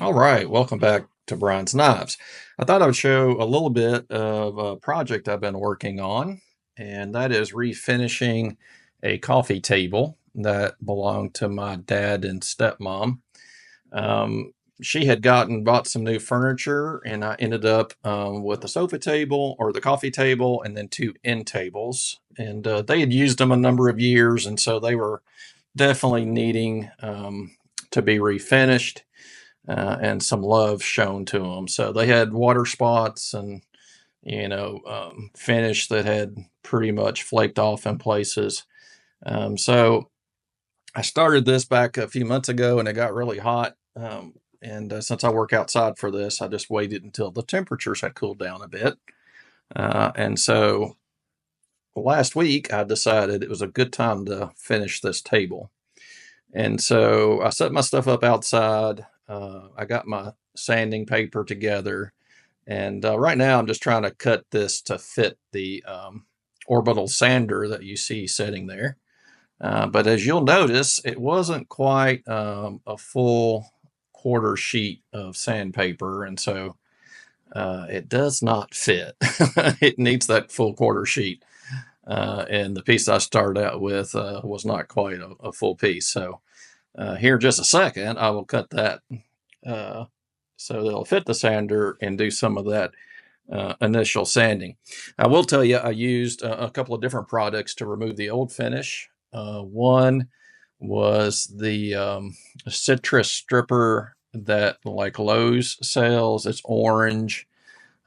All right, welcome back to Brian's Knives. I thought I would show a little bit of a project I've been working on, and that is refinishing a coffee table that belonged to my dad and stepmom. Um, she had bought some new furniture, and I ended up with the sofa table or the coffee table, and then two end tables. And they had used them a number of years, and so they were definitely needing to be refinished and some love shown to them. So they had water spots and finish that had pretty much flaked off in places. So I started this back a few months ago, and it got really hot. And since I work outside for this, I just waited until the temperatures had cooled down a bit. And so last week, I decided it was a good time to finish this table. And so I set my stuff up outside. I got my sanding paper together. And right now, I'm just trying to cut this to fit the orbital sander that you see sitting there. But as you'll notice, it wasn't quite a full quarter sheet of sandpaper. And so it does not fit. It needs that full quarter sheet. And the piece I started out with was not quite a full piece. So here in just a second, I will cut that uh, so that it'll fit the sander and do some of that initial sanding. I will tell you, I used a couple of different products to remove the old finish. One was the citrus stripper that like Lowe's sells. It's orange.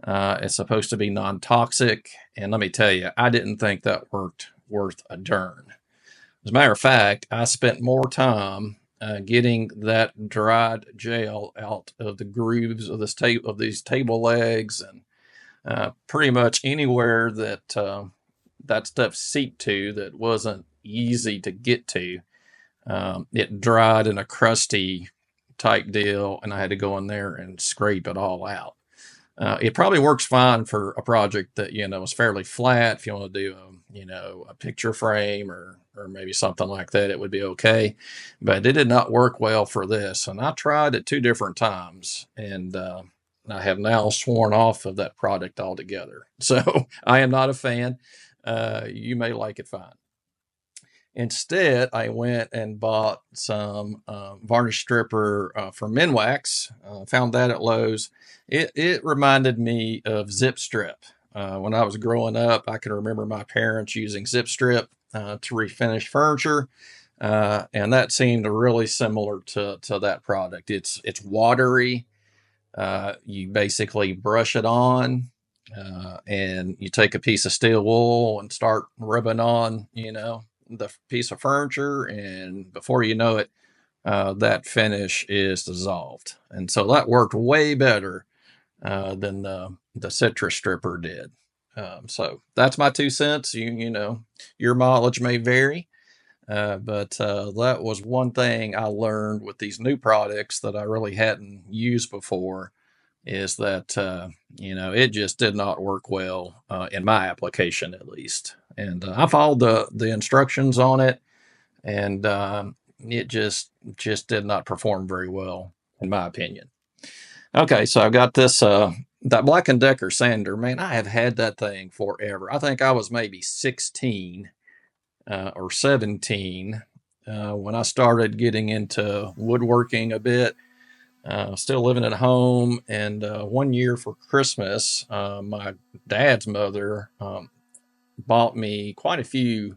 It's supposed to be non-toxic, and let me tell you, I didn't think that worked worth a darn. As a matter of fact, I spent more time getting that dried gel out of the grooves of these table legs and pretty much anywhere that that stuff seeped to that wasn't easy to get to. It dried in a crusty type deal, and I had to go in there and scrape it all out. It probably works fine for a project that is fairly flat. If you want to do a picture frame or maybe something like that, it would be okay. But it did not work well for this, and I tried it two different times, and I have now sworn off of that product altogether. So I am not a fan. You may like it fine. Instead, I went and bought some varnish stripper from Minwax. Found that at Lowe's. It reminded me of Zip Strip. When I was growing up, I can remember my parents using Zip Strip to refinish furniture, and that seemed really similar to that product. It's watery. You basically brush it on, and you take a piece of steel wool and start rubbing on, the piece of furniture, and before you know it, that finish is dissolved. And so that worked way better than the citrus stripper did. So that's my 2 cents. Your mileage may vary, but that was one thing I learned with these new products that I really hadn't used before is that it just did not work well in my application at least. And I followed the instructions on it, and it just did not perform very well in my opinion. Okay, so I've got this that Black and Decker sander. Man, I have had that thing forever. I think I was maybe 16 or 17 when I started getting into woodworking a bit. Still living at home, and one year for Christmas, my dad's mother bought me quite a few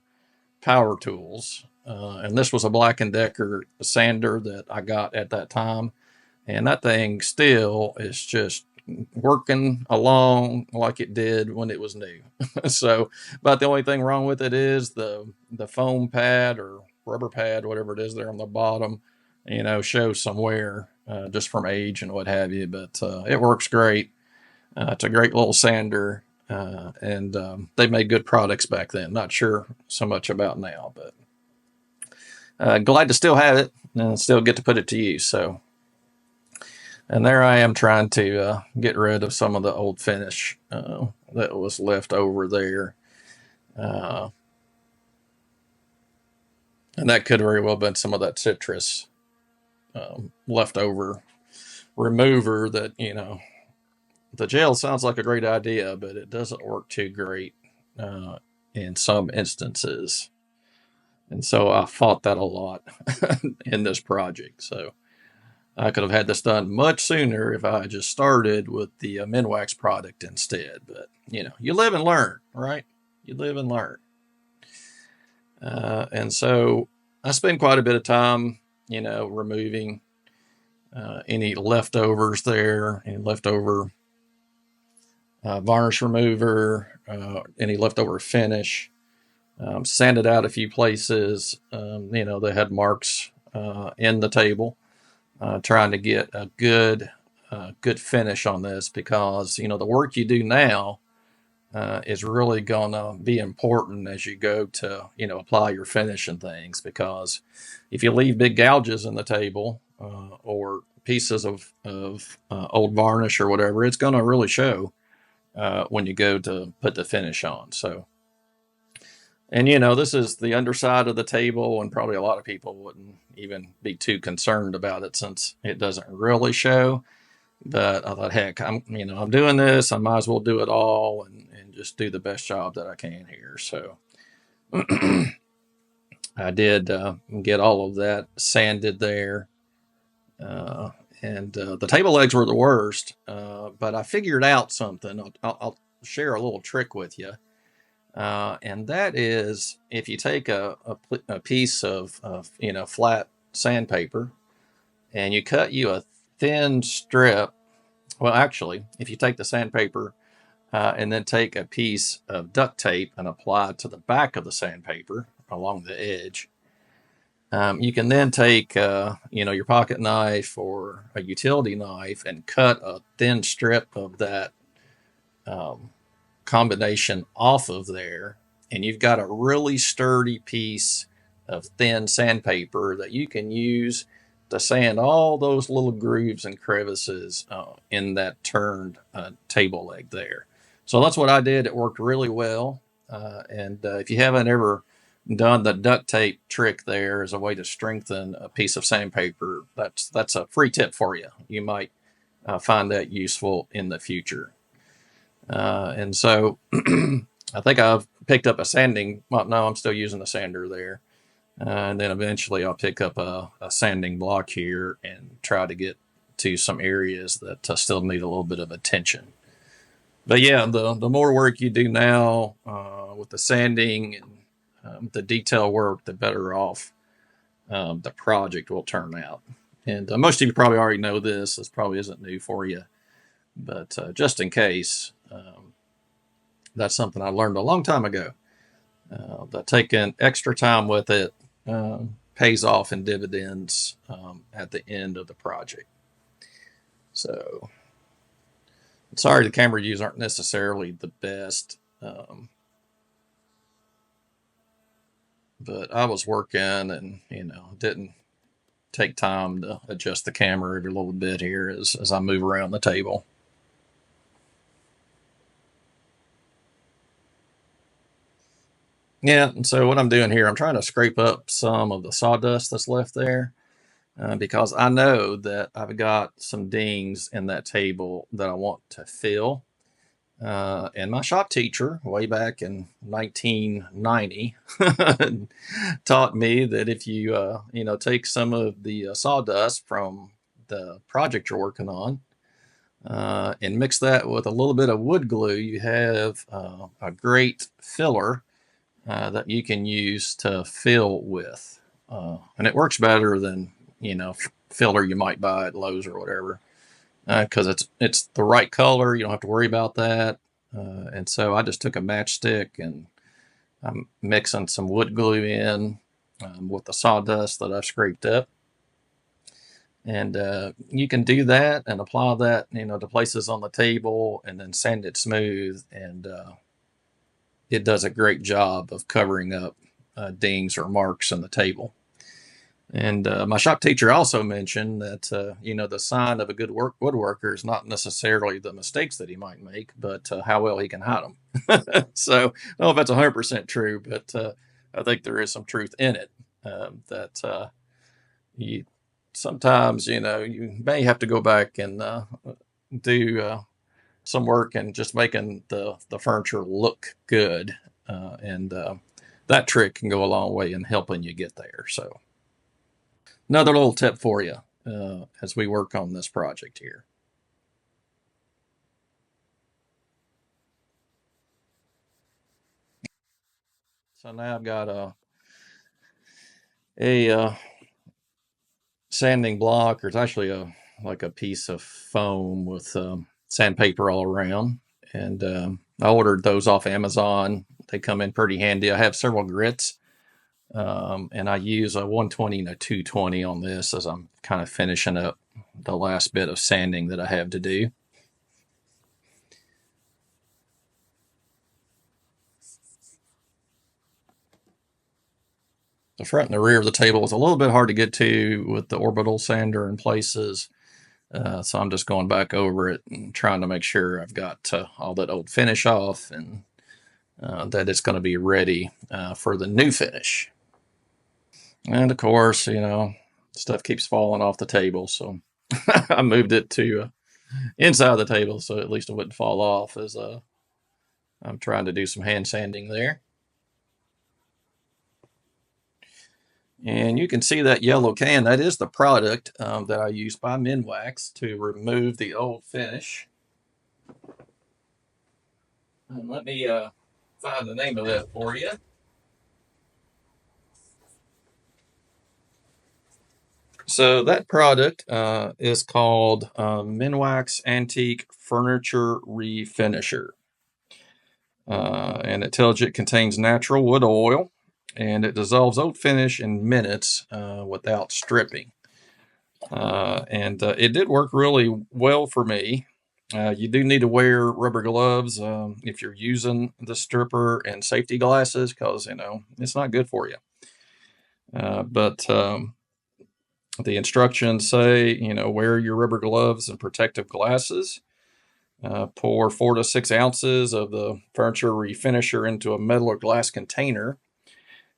power tools, and this was a Black and Decker sander that I got at that time, and that thing still is just working along like it did when it was new. So, about the only thing wrong with it is the foam pad or rubber pad, whatever it is there on the bottom, shows some wear just from age and what have you. But it works great. It's a great little sander, and they made good products back then. Not sure so much about now, but glad to still have it and still get to put it to use. So, and there I am trying to get rid of some of the old finish that was left over there. Uh, and that could very well have been some of that citrus left over remover that, the gel sounds like a great idea, but it doesn't work too great in some instances. And so I fought that a lot in this project. So I could have had this done much sooner if I just started with the Minwax product instead. But, you live and learn, right? You live and learn. And so I spend quite a bit of time, removing any leftovers there, any leftover varnish remover, any leftover finish. Sanded out a few places, they had marks in the table, trying to get a good finish on this because, the work you do now is really going to be important as you go to, apply your finish and things. Because if you leave big gouges in the table or pieces of old varnish or whatever, it's going to really show when you go to put the finish on. So, and this is the underside of the table, and probably a lot of people wouldn't even be too concerned about it since it doesn't really show. But I thought, heck, I'm doing this. I might as well do it all and just do the best job that I can here. So I did get all of that sanded there. And the table legs were the worst, but I figured out something. I'll share a little trick with you. And that is if you take a piece of flat sandpaper and you cut you a thin strip. Well, actually, if you take the sandpaper and then take a piece of duct tape and apply it to the back of the sandpaper along the edge, you can then take your pocket knife or a utility knife and cut a thin strip of that combination off of there, and you've got a really sturdy piece of thin sandpaper that you can use to sand all those little grooves and crevices in that turned table leg there. So that's what I did. It worked really well. And if you haven't ever done the duct tape trick there as a way to strengthen a piece of sandpaper, that's a free tip for you. You might find that useful in the future. And so I think I've picked up a sanding. Well, no, I'm still using the sander there. And then eventually I'll pick up a sanding block here and try to get to some areas that still need a little bit of attention. But yeah, the more work you do now with the sanding and the detail work, the better off the project will turn out. And most of you probably already know this. This probably isn't new for you. But just in case, that's something I learned a long time ago. That taking extra time with it pays off in dividends at the end of the project. So, sorry the camera views aren't necessarily the best. But I was working and, didn't take time to adjust the camera every little bit here as I move around the table. Yeah, and so what I'm doing here, I'm trying to scrape up some of the sawdust that's left there because I know that I've got some dings in that table that I want to fill. And my shop teacher, way back in 1990, taught me that if you, take some of the sawdust from the project you're working on and mix that with a little bit of wood glue, you have a great filler that you can use to fill with. And it works better than, filler you might buy at Lowe's or whatever. Because it's the right color. You don't have to worry about that. And so I just took a matchstick and I'm mixing some wood glue in with the sawdust that I've scraped up. And you can do that and apply that, to places on the table and then sand it smooth. And it does a great job of covering up dings or marks on the table. And my shop teacher also mentioned that, the sign of a good woodworker is not necessarily the mistakes that he might make, but how well he can hide them. So I don't know if that's 100% true, but I think there is some truth in it that you sometimes, you may have to go back and do some work and just making the furniture look good. And that trick can go a long way in helping you get there. So, another little tip for you as we work on this project here. So now I've got a sanding block, or it's actually like a piece of foam with sandpaper all around. And I ordered those off Amazon. They come in pretty handy. I have several grits, and I use a 120 and a 220 on this as I'm kind of finishing up the last bit of sanding that I have to do. The front and the rear of the table is a little bit hard to get to with the orbital sander in places. So I'm just going back over it and trying to make sure I've got all that old finish off, and that it's going to be ready for the new finish. And of course, stuff keeps falling off the table, so I moved it to inside the table so at least it wouldn't fall off as I'm trying to do some hand sanding there. And you can see that yellow can. That is the product that I use by Minwax to remove the old finish. And let me find the name of that for you. So that product is called Minwax Antique Furniture Refinisher. And it tells you it contains natural wood oil, and it dissolves old finish in minutes without stripping. And it did work really well for me. You do need to wear rubber gloves if you're using the stripper, and safety glasses, because it's not good for you. But the instructions say, wear your rubber gloves and protective glasses. Pour 4 to 6 ounces of the furniture refinisher into a metal or glass container,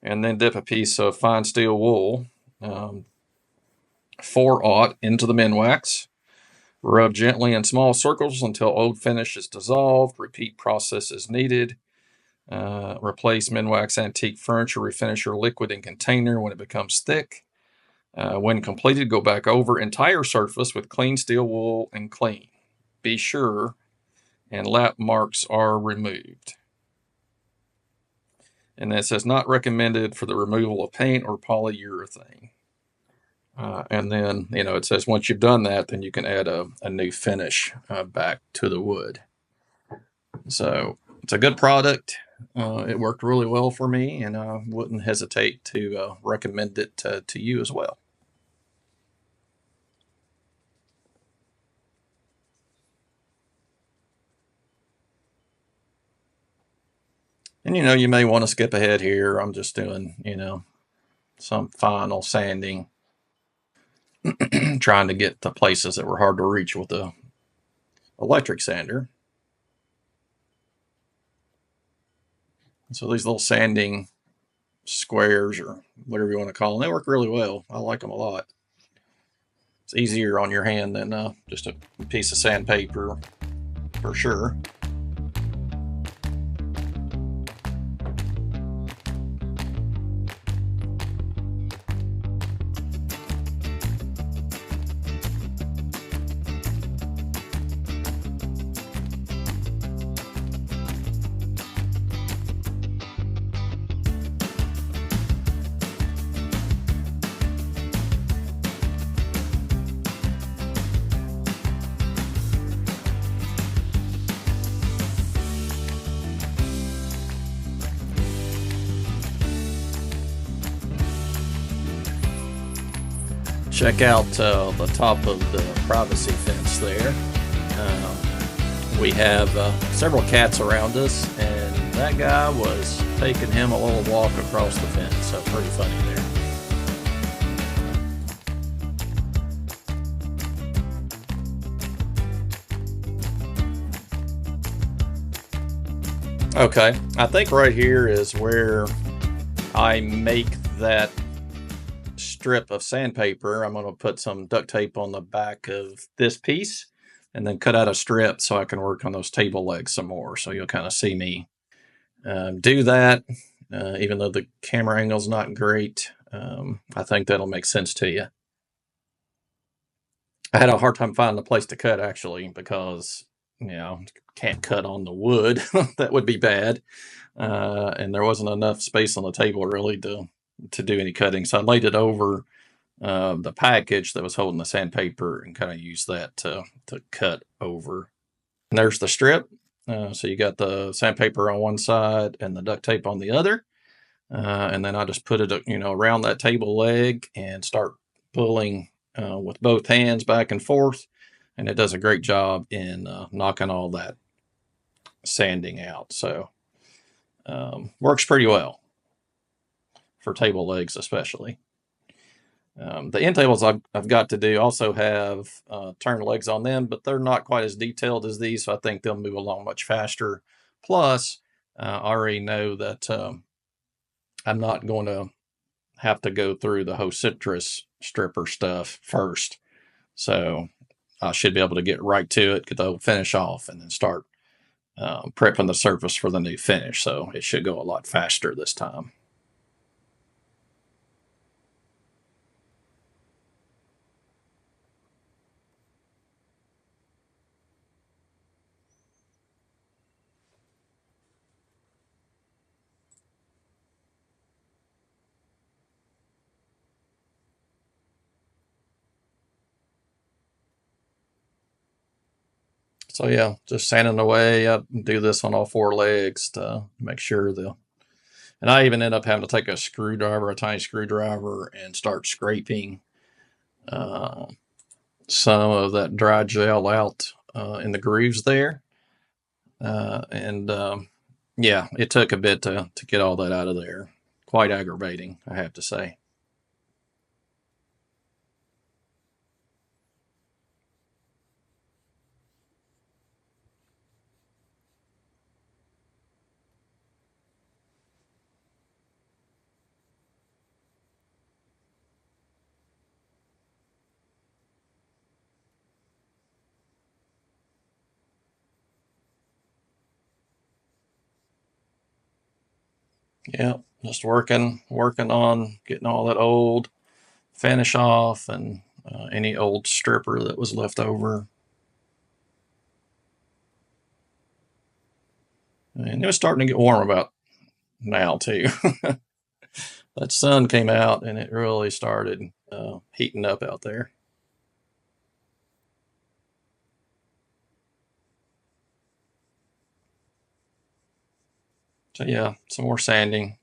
and then dip a piece of fine steel wool, 4/0, into the Minwax. Rub gently in small circles until old finish is dissolved. Repeat process as needed. Replace Minwax Antique Furniture Refinisher liquid in container when it becomes thick. When completed, go back over entire surface with clean steel wool and clean. Be sure and lap marks are removed. And it says not recommended for the removal of paint or polyurethane. And then, it says once you've done that, then you can add a new finish back to the wood. So it's a good product. It worked really well for me, and I wouldn't hesitate to recommend it to you as well. And you may want to skip ahead here. I'm just doing, some final sanding, trying to get the places that were hard to reach with the electric sander. So these little sanding squares, or whatever you want to call them, they work really well. I like them a lot. It's easier on your hand than just a piece of sandpaper, for sure. Check out the top of the privacy fence there. We have several cats around us, and that guy was taking him a little walk across the fence, so pretty funny there. Okay, I think right here is where I make that strip of sandpaper, I'm going to put some duct tape on the back of this piece and then cut out a strip so I can work on those table legs some more. So you'll kind of see me do that, even though the camera angle's not great. I think that'll make sense to you. I had a hard time finding a place to cut, actually, because, can't cut on the wood. That would be bad. And there wasn't enough space on the table really to do any cutting. So I laid it over the package that was holding the sandpaper and kind of used that to cut over. And there's the strip. So you got the sandpaper on one side and the duct tape on the other. And then I just put it, around that table leg and start pulling with both hands back and forth, and it does a great job in knocking all that sanding out. So works pretty well for table legs especially. The end tables I've got to do also have turn legs on them, but they're not quite as detailed as these, so I think they'll move along much faster. Plus, I already know that I'm not going to have to go through the whole citrus stripper stuff first. So I should be able to get right to it, get the whole finish off, and then start prepping the surface for the new finish. So it should go a lot faster this time. So yeah, just sanding away. I do this on all four legs to make sure and I even end up having to take a tiny screwdriver, and start scraping some of that dry gel out in the grooves there. Yeah, it took a bit to get all that out of there. Quite aggravating, I have to say. Yeah, just working on getting all that old finish off and any old stripper that was left over. And it was starting to get warm about now too. That sun came out and it really started heating up out there. So yeah, some more sanding.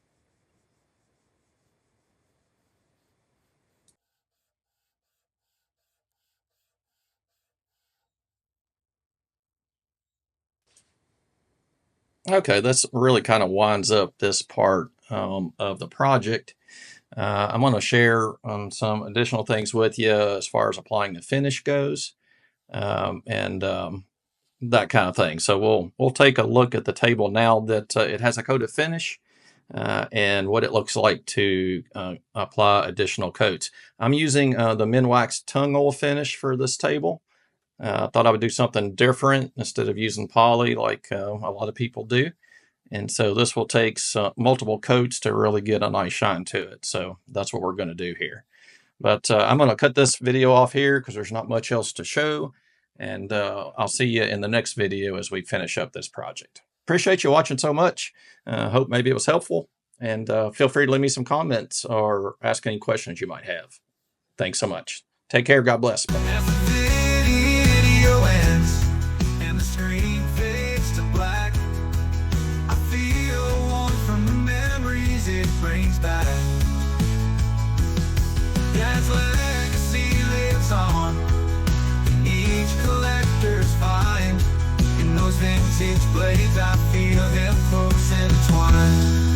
Okay, this really kind of winds up this part of the project. I'm going to share some additional things with you as far as applying the finish goes, and that kind of thing. So we'll take a look at the table now that it has a coat of finish, and what it looks like to apply additional coats. I'm using the Minwax tung oil finish for this table. I thought I would do something different instead of using poly like a lot of people do. And so this will take multiple coats to really get a nice shine to it. So that's what we're going to do here. But I'm going to cut this video off here because there's not much else to show. And I'll see you in the next video as we finish up this project. Appreciate you watching so much. Hope maybe it was helpful. And feel free to leave me some comments or ask any questions you might have. Thanks so much. Take care. God bless. Bye. And the screen fades to black. I feel warm from the memories it brings back. Dad's legacy lives on in each collector's find. In those vintage blades, I feel them close intertwined.